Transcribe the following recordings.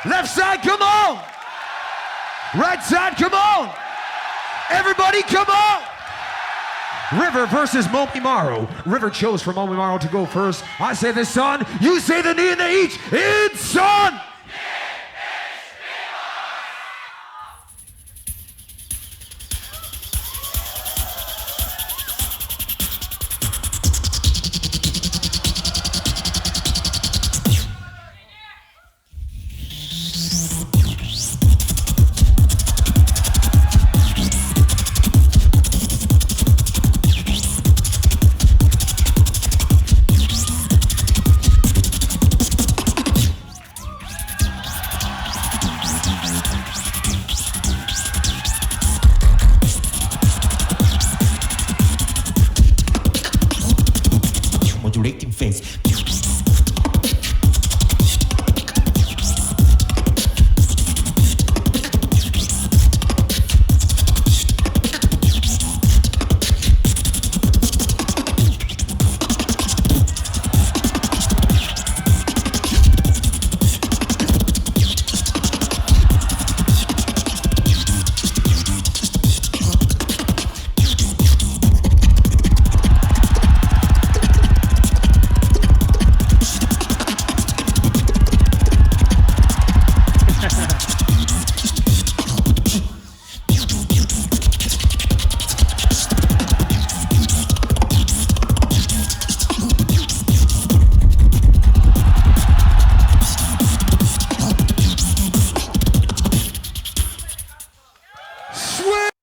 Left side, come on. Right side, come on. Everybody, come on. River versus Momimaru. River chose for Momimaru to go first. I say the sun, you say the knee, and they each in sun. Modulating phase.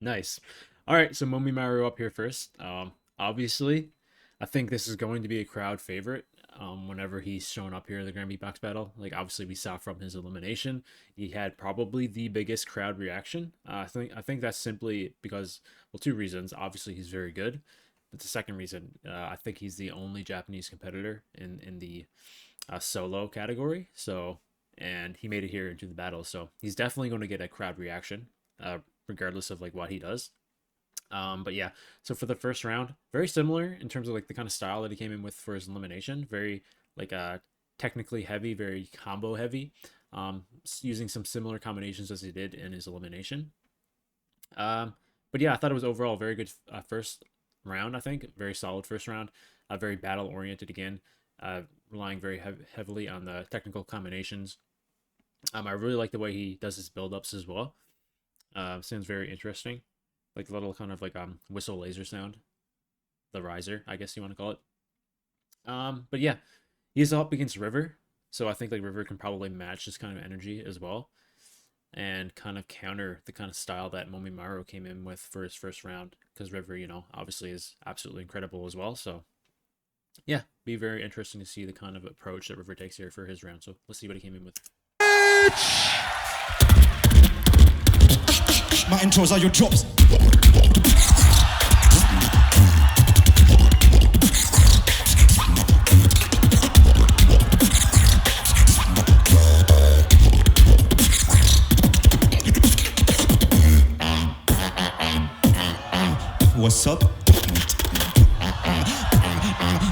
Nice. All right, so Momimaru up here first. Obviously, I think this is going to be a crowd favorite. Whenever he's shown up here in the Grand Beatbox battle, like obviously we saw from his elimination, he had probably the biggest crowd reaction. I think that's simply because, well, two reasons. Obviously, he's very good, but the second reason, I think he's the only Japanese competitor in the solo category. So, and he made it here into the battle, so he's definitely going to get a crowd reaction. Regardless of like what he does. But yeah, so for the first round, very similar in terms of like the kind of style that he came in with for his elimination. Very like technically heavy, very combo heavy, using some similar combinations as he did in his elimination. But yeah, I thought it was overall a very good first round. I think very solid first round, very battle oriented again, relying very heavily on the technical combinations. I really like the way he does his build-ups as well. Sounds very interesting, like little kind of like whistle laser sound, the riser, I guess you want to call it. But yeah, he's up against River, so I think like River can probably match this kind of energy as well, and kind of counter the kind of style that Momimaru came in with for his first round, because River, you know, obviously is absolutely incredible as well. So yeah, be very interesting to see the kind of approach that River takes here for his round. So let's see what he came in with. My intros are your drops. What's up?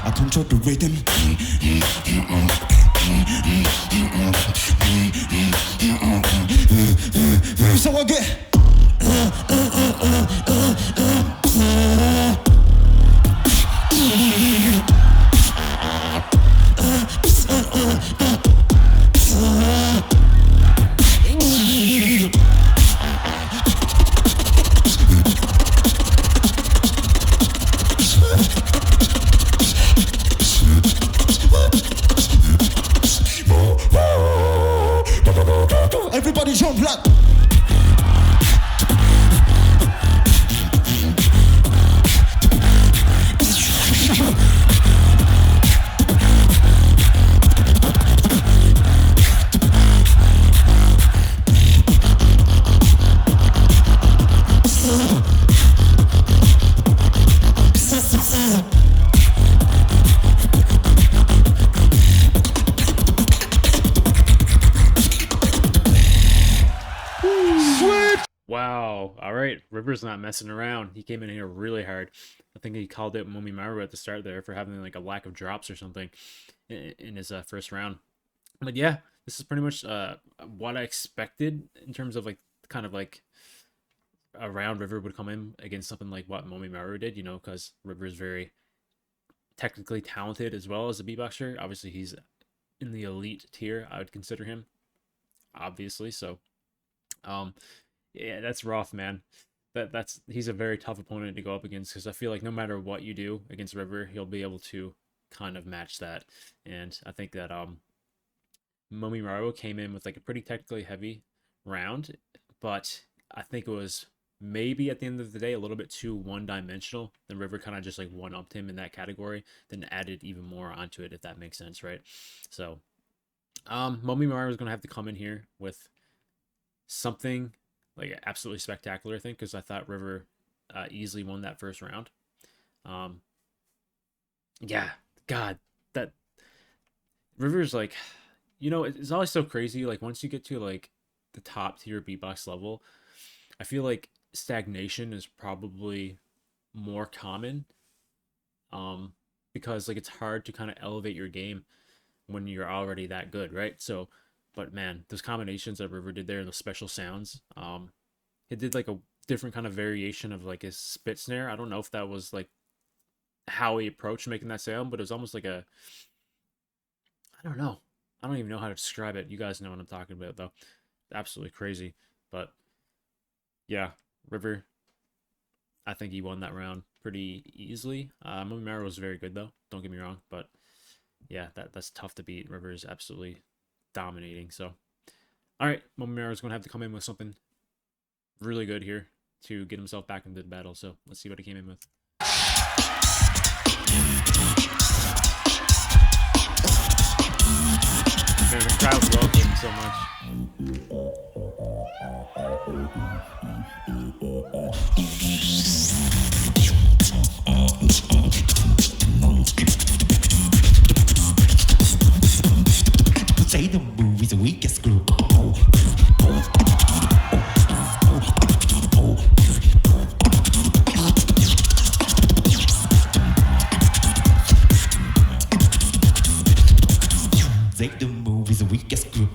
I control the rhythm. So I get. Everybody jump like. Wow. All right. River's not messing around. He came in here really hard. I think he called it Momimaru at the start there for having like a lack of drops or something in his first round. But yeah, this is pretty much what I expected in terms of like kind of like around River would come in against something like what Momimaru did, you know, because River is very technically talented as well as a beatboxer. Obviously, he's in the elite tier, I would consider him, obviously. So, yeah, that's rough, man. That's he's a very tough opponent to go up against because I feel like no matter what you do against River, he'll be able to kind of match that. And I think that Momimaru came in with like a pretty technically heavy round, but I think it was maybe at the end of the day a little bit too one-dimensional. Then River kind of just like one-upped him in that category, then added even more onto it, if that makes sense, right? So Momimaru is gonna have to come in here with something like absolutely spectacular, I think, because I thought River easily won that first round. Yeah, God, that River's like, you know, it's always so crazy. Like once you get to like the top tier beatbox level, I feel like stagnation is probably more common. Because like it's hard to kind of elevate your game when you're already that good, right? So, but man, those combinations that River did there and the special sounds, it did like a different kind of variation of like his spit snare. I don't know if that was like how he approached making that sound, but it was almost like a, I don't know. I don't even know how to describe it. You guys know what I'm talking about though. Absolutely crazy. But yeah, River, I think he won that round pretty easily. Momimaru was very good though. Don't get me wrong, but yeah, that's tough to beat. River is absolutely dominating. So, all right, Momimaru is going to have to come in with something really good here to get himself back into the battle. So let's see what he came in with. Man, the crowd loved him so much. Say the movie's the weakest group. Say the movie's the weakest group.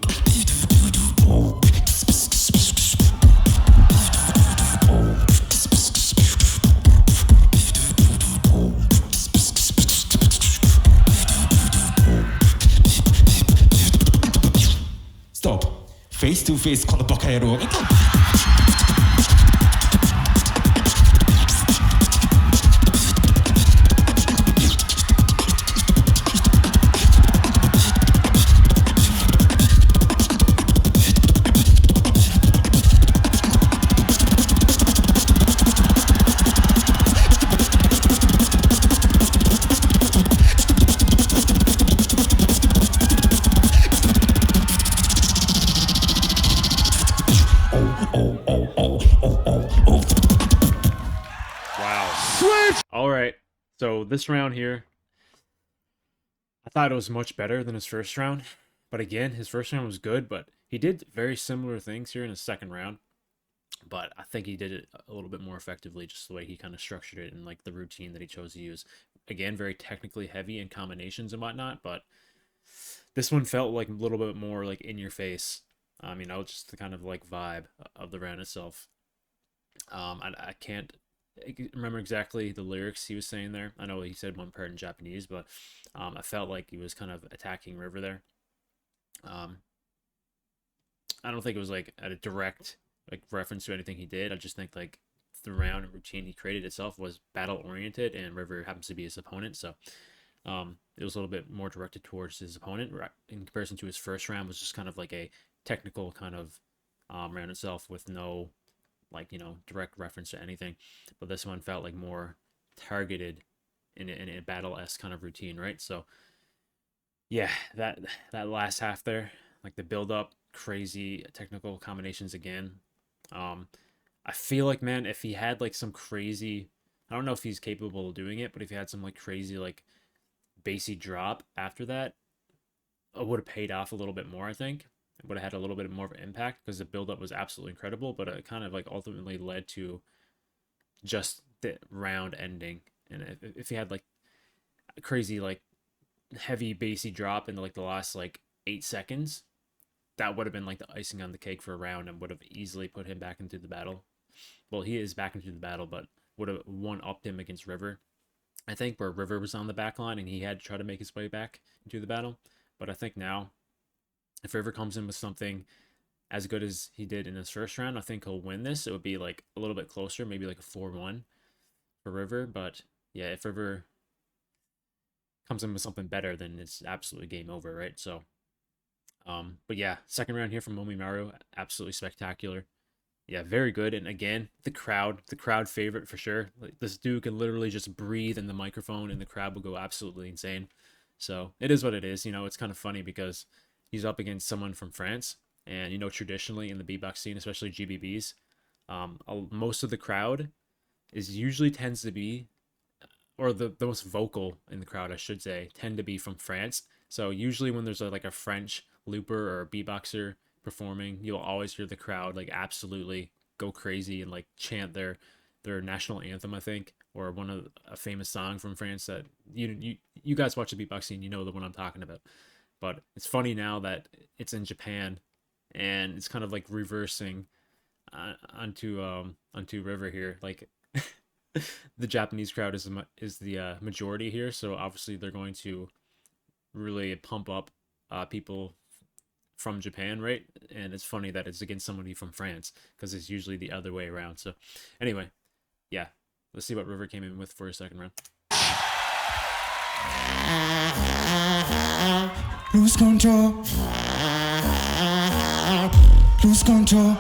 Stop. Face to face このバカ野郎。All right, so this round here, I thought it was much better than his first round. But again, his first round was good, but he did very similar things here in his second round. But I think he did it a little bit more effectively, just the way he kind of structured it and like the routine that he chose to use. Again, very technically heavy in combinations and whatnot, but this one felt like a little bit more like in your face. You know, just the kind of like vibe of the round itself. I can't remember exactly the lyrics he was saying there. I know he said one part in Japanese, but I felt like he was kind of attacking River there. I don't think it was like a direct like reference to anything he did. I just think like the round and routine he created itself was battle oriented, and River happens to be his opponent, so it was a little bit more directed towards his opponent in comparison to his first round, was just kind of like a technical kind of round itself with no like, you know, direct reference to anything. But this one felt like more targeted in a battle-esque kind of routine, right? So yeah, that last half there, like the build up, crazy technical combinations again. I feel like, man, if he had like some crazy, I don't know if he's capable of doing it, but if he had some like crazy like bassy drop after that, it would have paid off a little bit more, I think. It would have had a little bit more of an impact because the build-up was absolutely incredible, but it kind of like ultimately led to just the round ending. And if he had like a crazy like heavy bassy drop in like the last like 8 seconds, that would have been like the icing on the cake for a round and would have easily put him back into the battle. Well, he is back into the battle, but would have one-upped him against River. I think where River was on the back line and he had to try to make his way back into the battle. But I think now, if River comes in with something as good as he did in his first round, I think he'll win this. It would be like a little bit closer, maybe like a 4-1 for River. But yeah, if River comes in with something better, then it's absolutely game over, right? So, but yeah, second round here from Momimaru, absolutely spectacular. Yeah, very good. And again, the crowd favorite for sure. Like, this dude can literally just breathe in the microphone and the crowd will go absolutely insane. So it is what it is. You know, it's kind of funny because he's up against someone from France. And, you know, traditionally in the beatbox scene, especially GBBs, most of the crowd usually tends to be, or the most vocal in the crowd, I should say, tend to be from France. So usually when there's like a French looper or a beatboxer performing, you'll always hear the crowd like absolutely go crazy and like chant their national anthem, I think, or a famous song from France that you guys watch the beatbox scene, you know the one I'm talking about. But it's funny now that it's in Japan and it's kind of like reversing onto River here. Like the Japanese crowd is the majority here, so obviously they're going to really pump up people from Japan, right? And it's funny that it's against somebody from France because it's usually the other way around. So anyway, yeah, let's see what River came in with for a second round. Lose control. Lose control.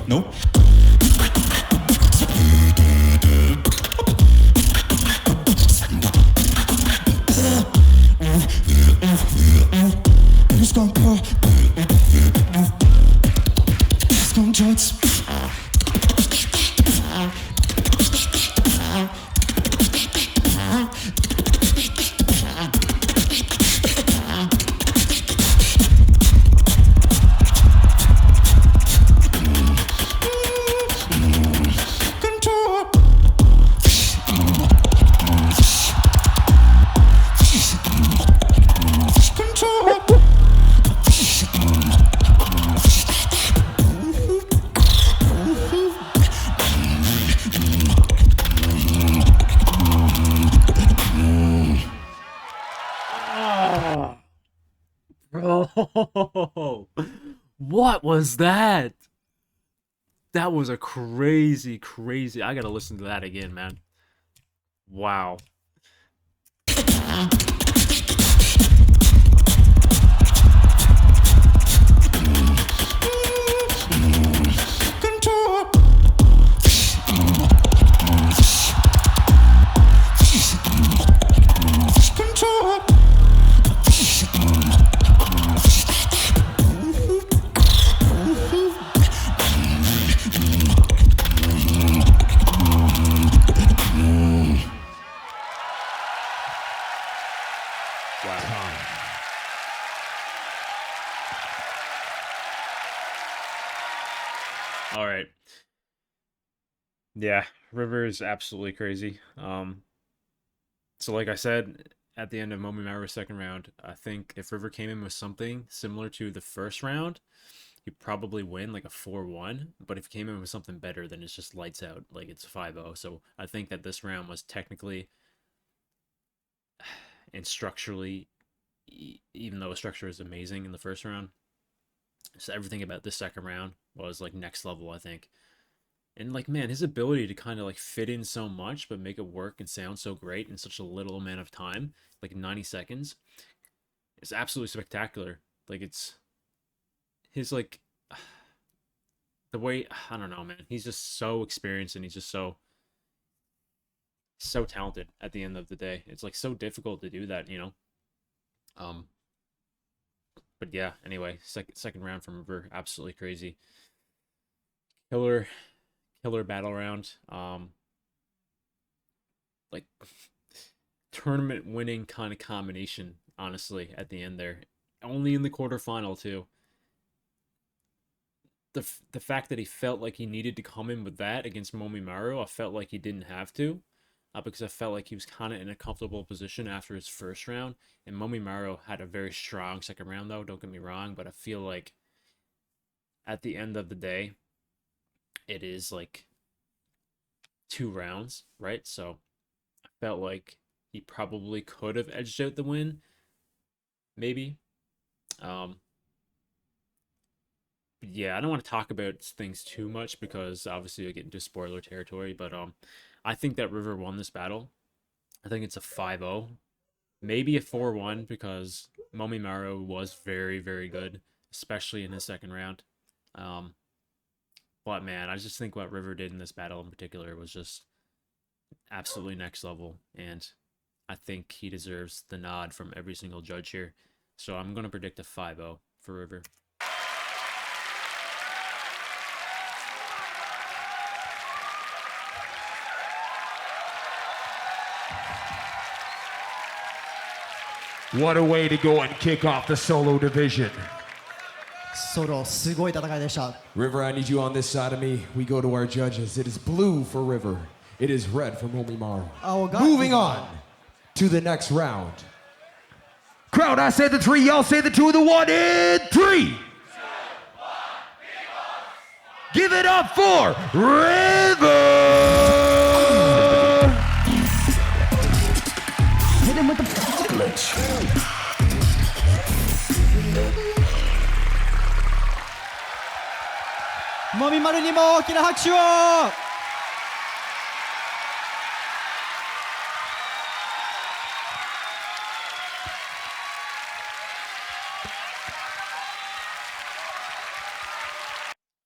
Nope. Lose control. Lose control. Bro, what was that? That was a crazy. I gotta listen to that again, man. Wow. All right. Yeah, River is absolutely crazy. So like I said, at the end of Momimaru's second round, I think if River came in with something similar to the first round, he'd probably win like a 4-1. But if he came in with something better, then it's just lights out, like it's 5-0. So I think that this round was technically and structurally, even though the structure is amazing in the first round, so everything about this second round was like next level, I think. And like, man, his ability to kind of like fit in so much but make it work and sound so great in such a little amount of time, like 90 seconds, is absolutely spectacular. Like, it's his like the way, I don't know, man. He's just so experienced and he's just so talented at the end of the day. It's like so difficult to do that, you know. But yeah, anyway, second round from River, absolutely crazy. killer battle round. Like tournament winning kind of combination, honestly, at the end there. Only in the quarterfinal too. The fact that he felt like he needed to come in with that against Momimaru, I felt like he didn't have to. Because I felt like he was kind of in a comfortable position after his first round. And Momimaru had a very strong second round, though. Don't get me wrong. But I feel like at the end of the day, it is like 2 rounds, right? So I felt like he probably could have edged out the win. Maybe. Yeah, I don't want to talk about things too much because obviously I get into spoiler territory, but I think that River won this battle. I think it's a 5-0, maybe a 4-1 because Momimaru was very, very good, especially in his second round. But man, I just think what River did in this battle in particular was just absolutely next level, and I think he deserves the nod from every single judge here. So I'm going to predict a 5-0 for River. What a way to go and kick off the solo division. ソロすごい戦いでした。 River, I need you on this side of me. We go to our judges. It is blue for River. It is red for Momimaru. Moving on to the next round. Crowd, I say the 3, y'all say the 2, the 1, and 3. Give it up for River! Hit him with the glitch. Momimaru にも大きな拍手を。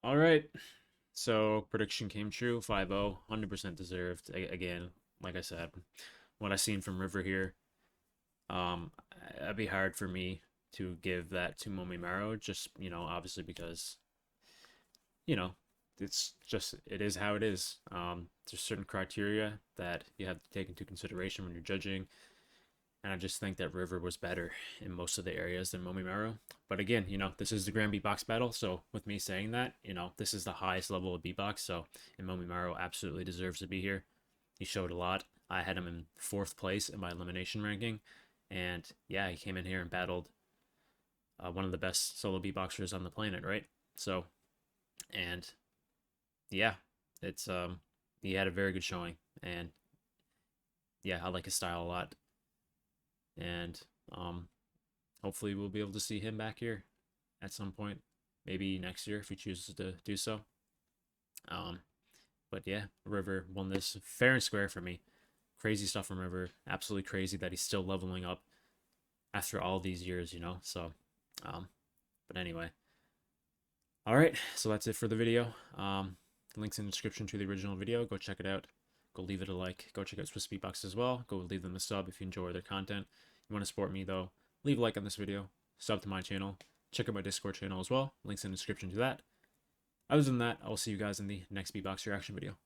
All right, so prediction came true, 5-0, 100% deserved. Again, like I said, what I seen from River here, it'd be hard for me to give that to Momimaru, just, you know, obviously because, you know, it's just, it is how it is. There's certain criteria that you have to take into consideration when you're judging, and I just think that River was better in most of the areas than Momimaru. But again, you know, this is the Grand Beatbox battle, so with me saying that, you know, this is the highest level of beatbox, so and Momimaru absolutely deserves to be here. He showed a lot. I had him in 4th place in my elimination ranking, and yeah, he came in here and battled one of the best solo beatboxers on the planet, right? So, and yeah, it's he had a very good showing, and yeah, I like his style a lot. And hopefully we'll be able to see him back here at some point, maybe next year if he chooses to do so. But yeah, River won this fair and square for me. Crazy stuff from River. Absolutely crazy that he's still leveling up after all these years, you know. So but anyway, all right, so that's it for the video. Links in the description to the original video. Go check it out. Go leave it a like. Go check out Swiss Beatbox as well. Go leave them a sub if you enjoy their content. You want to support me though, leave a like on this video, sub to my channel, check out my Discord channel as well. Links in the description to that. Other than that, I will see you guys in the next Beatbox reaction video.